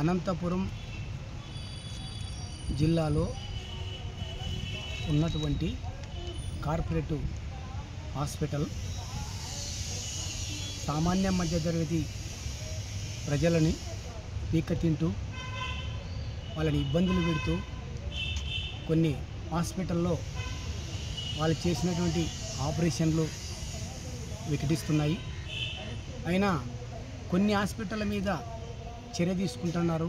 అనంతపురం జిల్లాలో ఉన్నటువంటి corporate hospital సామాన్య మధ్యతరగతి ప్రజలని పీక తింటూ వాళ్ళని ఇబ్బందులు పెడుతూ కొన్ని హాస్పిటల్లో వాళ్ళు చేసినటువంటి ఆపరేషన్లు వికటిస్తున్నాయి. అయినా కొన్ని హాస్పిటల్ మీద చర్య తీసుకుంటున్నారు,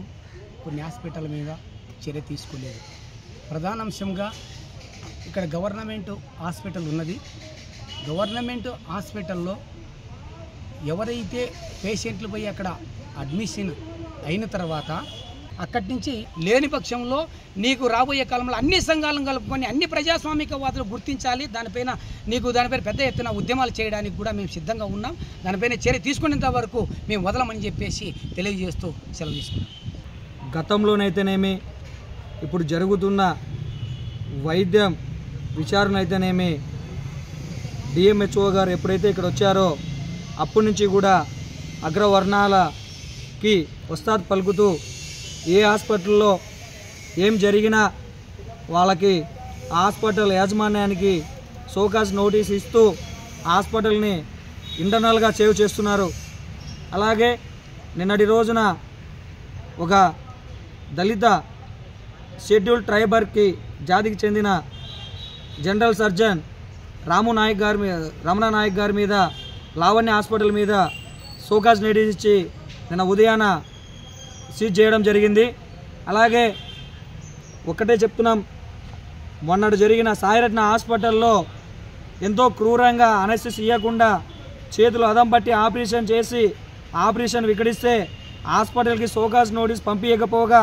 కొన్ని హాస్పిటల్ మీద చర్య తీసుకోలేదు. ప్రధాన అంశంగా ఇక్కడ గవర్నమెంట్ హాస్పిటల్ ఉన్నది. గవర్నమెంట్ హాస్పిటల్లో ఎవరైతే పేషెంట్లు పోయి అక్కడ అడ్మిషన్ అయిన తర్వాత అక్కడి నుంచి లేని పక్షంలో నీకు రాబోయే కాలంలో అన్ని సంఘాలను కలుపుకొని అన్ని ప్రజాస్వామికవాదులు గుర్తించాలి, దానిపైన పెద్ద ఎత్తున ఉద్యమాలు చేయడానికి కూడా మేము సిద్ధంగా ఉన్నాం. దానిపైన చర్య తీసుకునేంత వరకు మేము వదలమని చెప్పేసి తెలియజేస్తూ సెలవు తీసుకున్నాం. గతంలోనైతేనేమి ఇప్పుడు జరుగుతున్న వైద్యం విచారణ అయితేనేమి డిఎంహెచ్ఓ గారు ఎప్పుడైతే ఇక్కడ వచ్చారో అప్పటి నుంచి కూడా అగ్రవర్ణాలకి వస్తాద్ పలుకుతూ ఏ హాస్పిటల్లో ఏం జరిగినా వాళ్ళకి హాస్పిటల్ యాజమాన్యానికి షోకాజ్ నోటీస్ ఇస్తూ హాస్పిటల్ని ఇంటర్నల్గా సేవ్ చేస్తున్నారు. అలాగే నిన్నటి రోజున ఒక దళిత షెడ్యూల్ ట్రైబర్కి జాతికి చెందిన జనరల్ సర్జన్ రమణ నాయక్ గారి మీద లావణ్య హాస్పిటల్ మీద షోకాజ్ నోటీస్ ఇచ్చి నిన్న ఉదయాన సీజ్ చేయడం జరిగింది. అలాగే ఒక్కటే చెప్తున్నాం, మొన్నటి జరిగిన సాయిరత్న హాస్పిటల్లో ఎంతో క్రూరంగా అనెస్థెసియా ఇవ్వకుండా చేతులు అదం పట్టి ఆపరేషన్ చేసి ఆపరేషన్ వికటిస్తే హాస్పిటల్కి షోకాజ్ నోటీస్ పంపించకపోగా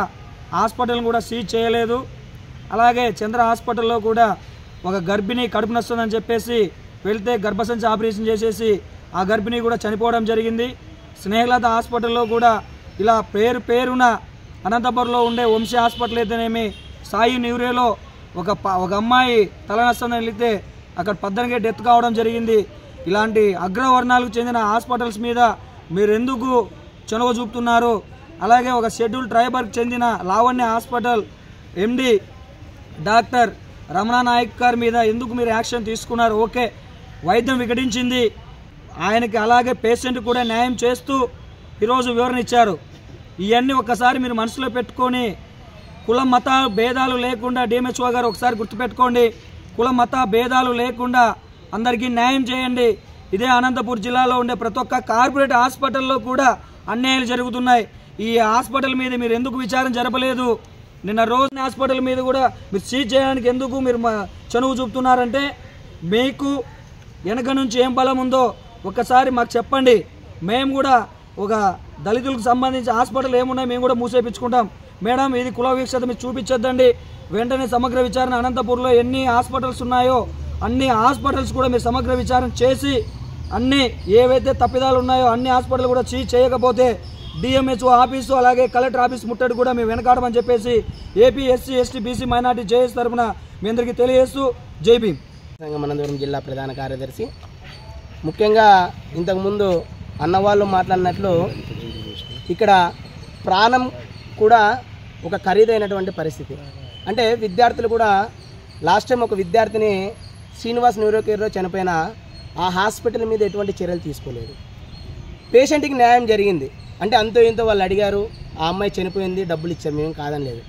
హాస్పిటల్ని కూడా సీజ్ చేయలేదు. అలాగే చంద్ర హాస్పిటల్లో కూడా ఒక గర్భిణి కడుపు నొస్తుందని చెప్పేసి వెళ్తే గర్భసంచి ఆపరేషన్ చేసేసి ఆ గర్భిణి కూడా చనిపోవడం జరిగింది. స్నేహలత హాస్పిటల్లో కూడా ఇలా పేరున అనంతపురంలో ఉండే వంశీ హాస్పిటల్ అయితేనేమి సాయి న్యూరోలో ఒక అమ్మాయి తలనొస్తుందని వెళితే అక్కడ 14 డెత్ కావడం జరిగింది. ఇలాంటి అగ్రవర్ణాలకు చెందిన హాస్పిటల్స్ మీద మీరు ఎందుకు చొరవ చూపుతున్నారు? అలాగే ఒక షెడ్యూల్ ట్రైబర్కి చెందిన Lavanya hospital MD doctor Ramana Nayak గారి మీద ఎందుకు మీరు యాక్షన్ తీసుకున్నారు? ఓకే, వైద్యం వికటించింది, ఆయనకి అలాగే పేషెంట్ కూడా న్యాయం చేస్తూ ఈరోజు వివరణ ఇచ్చారు. ఇవన్నీ ఒక్కసారి మీరు మనసులో పెట్టుకొని కుల మత భేదాలు లేకుండా డిఎంహెచ్ఓ గారు ఒకసారి గుర్తుపెట్టుకోండి, కుల మత భేదాలు లేకుండా అందరికీ న్యాయం చేయండి. ఇదే అనంతపూర్ జిల్లాలో ఉండే ప్రతి ఒక్క కార్పొరేట్ హాస్పిటల్లో కూడా అన్యాయాలు జరుగుతున్నాయి. ఈ హాస్పిటల్ మీద మీరు ఎందుకు విచారణ జరపలేదు? నిన్న రోజు హాస్పిటల్ మీద కూడా మీరు సీజ్ చేయడానికి ఎందుకు మీరు చనువు చూపుతున్నారంటే మీకు వెనక నుంచి ఏం బలం ఉందో ఒక్కసారి మాకు చెప్పండి. మేము కూడా ఒక దళితులకు సంబంధించి హాస్పిటల్ ఏమున్నాయి మేము కూడా మూసేపించుకుంటాం. మేడం, ఇది కుల వీక్షత మీరు చూపించొద్దండి. వెంటనే సమగ్ర విచారణ అనంతపూర్లో ఎన్ని హాస్పిటల్స్ ఉన్నాయో అన్ని హాస్పిటల్స్ కూడా మీరు సమగ్ర విచారణ చేసి అన్ని ఏవైతే తప్పిదాలు ఉన్నాయో అన్ని హాస్పిటల్ కూడా సీజ్ చేయకపోతే డిఎంహెచ్ఓ ఆఫీసు అలాగే కలెక్టర్ ఆఫీస్ ముట్టడి కూడా మేము వెనకాడమని చెప్పేసి AP SC ST BC minority JS తరఫున మీ అందరికీ తెలియజేస్తూ జై భీమ్. అనంతపురం జిల్లా ప్రధాన కార్యదర్శి. ముఖ్యంగా ఇంతకుముందు అన్నవాళ్ళు మాట్లాడినట్లు ఇక్కడ ప్రాణం కూడా ఒక ఖరీదైనటువంటి పరిస్థితి. అంటే విద్యార్థులు కూడా లాస్ట్ టైం ఒక విద్యార్థిని శ్రీనివాస్ న్యూరో కేర్లో చనిపోయిన ఆ హాస్పిటల్ మీద ఎటువంటి చర్యలు తీసుకోలేదు. పేషెంట్కి న్యాయం జరిగింది అంటే అంతో ఇంతో వాళ్ళు అడిగారు, ఆ అమ్మాయి చనిపోయింది, డబ్బులు ఇచ్చారు, మేము కాదనలేదు.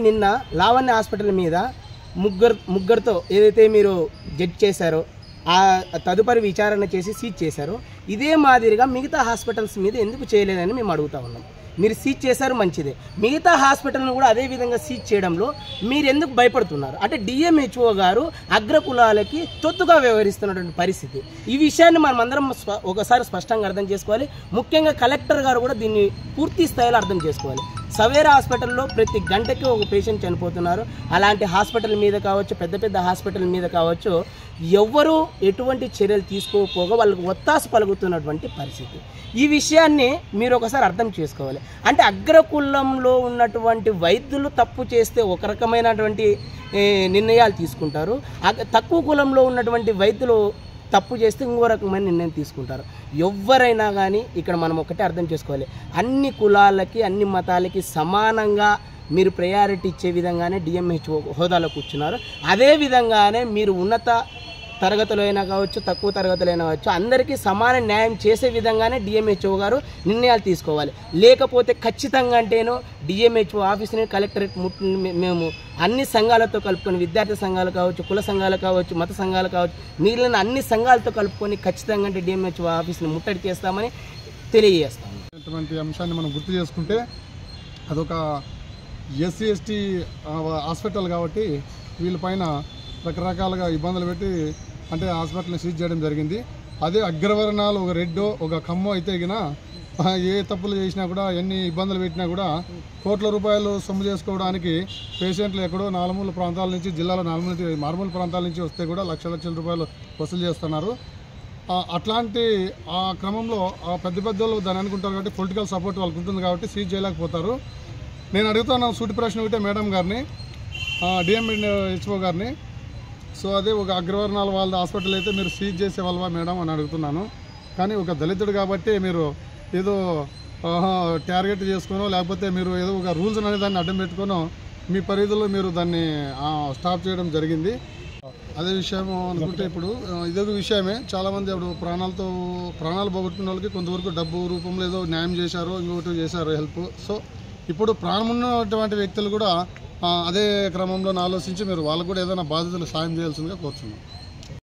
నిన్న లావణ్య హాస్పిటల్ మీద ముగ్గురితో ఏదైతే మీరు జడ్జ్ చేశారో ఆ తదుపరి విచారణ చేసి సీజ్ చేశారో ఇదే మాదిరిగా మిగతా హాస్పిటల్స్ మీద ఎందుకు చేయలేదని మేము అడుగుతా ఉన్నాం. మీరు సీజ్ చేశారు మంచిదే, మిగతా హాస్పిటల్ను కూడా అదే విధంగా సీజ్ చేయడంలో మీరు ఎందుకు భయపడుతున్నారు? అంటే డిఎంహెచ్ఓ గారు అగ్రకులాలకి తొత్తుగా వ్యవహరిస్తున్నటువంటి పరిస్థితి. ఈ విషయాన్ని మనం అందరం ఒకసారి స్పష్టంగా అర్థం చేసుకోవాలి. ముఖ్యంగా కలెక్టర్ గారు కూడా దీన్ని పూర్తి స్థాయిలో అర్థం చేసుకోవాలి. సవేరా హాస్పిటల్లో ప్రతి గంటకి ఒక పేషెంట్ చనిపోతున్నారు. అలాంటి హాస్పిటల్ మీద కావచ్చు, పెద్ద హాస్పిటల్ మీద కావచ్చు, ఎవ్వరూ ఎటువంటి చర్యలు తీసుకోకపోగా వాళ్ళకు ఒత్తాసు పలుకుతున్నటువంటి పరిస్థితి. ఈ విషయాన్ని మీరు ఒకసారి అర్థం చేసుకోవాలి. అంటే అగ్రకులంలో ఉన్నటువంటి వైద్యులు తప్పు చేస్తే ఒక రకమైనటువంటి నిర్ణయాలు తీసుకుంటారు, తక్కువ కులంలో ఉన్నటువంటి వైద్యులు తప్పు చేస్తే ఇంకో రకమైన నిర్ణయం తీసుకుంటారు. ఎవరైనా కానీ ఇక్కడ మనం ఒకటే అర్థం చేసుకోవాలి, అన్ని కులాలకి అన్ని మతాలకి సమానంగా మీరు ప్రయారిటీ ఇచ్చే విధంగానే డిఎంహెచ్ఓ హోదాలో కూర్చున్నారు. అదే విధంగానే మీరు ఉన్నత తరగతులు అయినా కావచ్చు, తక్కువ తరగతులు అయినా కావచ్చు, అందరికీ సమాన న్యాయం చేసే విధంగానే డిఎంహెచ్ఓ గారు నిర్ణయాలు తీసుకోవాలి. లేకపోతే ఖచ్చితంగా అంటేనో డిఎంహెచ్ఓ ఆఫీస్ని కలెక్టరేట్ మేము అన్ని సంఘాలతో కలుపుకొని, విద్యార్థి సంఘాలు కావచ్చు, కుల సంఘాలు కావచ్చు, మత సంఘాలు కావచ్చు, మిగిలిన అన్ని సంఘాలతో కలుపుకొని ఖచ్చితంగా అంటే డిఎంహెచ్ఓ ఆఫీస్ని ముట్టడి చేస్తామని తెలియజేస్తాం. ఇటువంటి అంశాన్ని మనం గుర్తు చేసుకుంటే అదొక ఎస్సీ ఎస్టీ హాస్పిటల్ కాబట్టి వీళ్ళపైన రకరకాలుగా ఇబ్బందులు పెట్టి అంటే హాస్పిటల్ని సీజ్ చేయడం జరిగింది. అదే అగ్రవర్ణాలు ఒక రెడ్డో ఒక కమ్మో అయితే గిన ఏ తప్పులు చేసినా కూడా ఎన్ని ఇబ్బందులు పెట్టినా కూడా కోట్ల రూపాయలు సొమ్ము చేసుకోవడానికి పేషెంట్లు ఎక్కడో నాలుమూల ప్రాంతాల నుంచి, జిల్లాలో మారుమూల ప్రాంతాల నుంచి వస్తే కూడా లక్షల రూపాయలు వసూలు చేస్తున్నారు. అట్లాంటి ఆ క్రమంలో పెద్ద పెద్దలు దాన్ని అనుకుంటారు కాబట్టి పొలిటికల్ సపోర్ట్ వాళ్ళకి ఉంటుంది కాబట్టి సీజ్ చేయలేకపోతారు. నేను అడుగుతాను సూటి ప్రశ్న ఒకటే మేడం గారిని, డిఎంహెచ్ఓ గారిని, సో అదే ఒక అగ్రవర్ణాల వాళ్ళ హాస్పిటల్ అయితే మీరు సీజ్ చేసేవాళ్ళవా మేడం అని అడుగుతున్నాను. కానీ ఒక దళితుడు కాబట్టి మీరు ఏదో టార్గెట్ చేసుకునో లేకపోతే మీరు ఏదో ఒక రూల్స్ అనే దాన్ని అడ్డం పెట్టుకునో మీ పరిధిలో మీరు దాన్ని స్టాప్ చేయడం జరిగింది. అదే విషయం అనుకుంటే ఇప్పుడు ఇదొక విషయమే, చాలామంది అప్పుడు ప్రాణాలు పోగొట్టుకున్న వాళ్ళకి కొంతవరకు డబ్బు రూపంలో ఏదో న్యాయం చేశారు, ఇంకొకటి చేశారు హెల్ప్. సో ఇప్పుడు ప్రాణం ఉన్నటువంటి వ్యక్తులు కూడా అదే క్రమంలో ఆలోచించి మీరు వాళ్ళకు కూడా ఏదైనా బాధ్యతలు సాయం చేయాల్సిందిగా కోరుతున్నాం.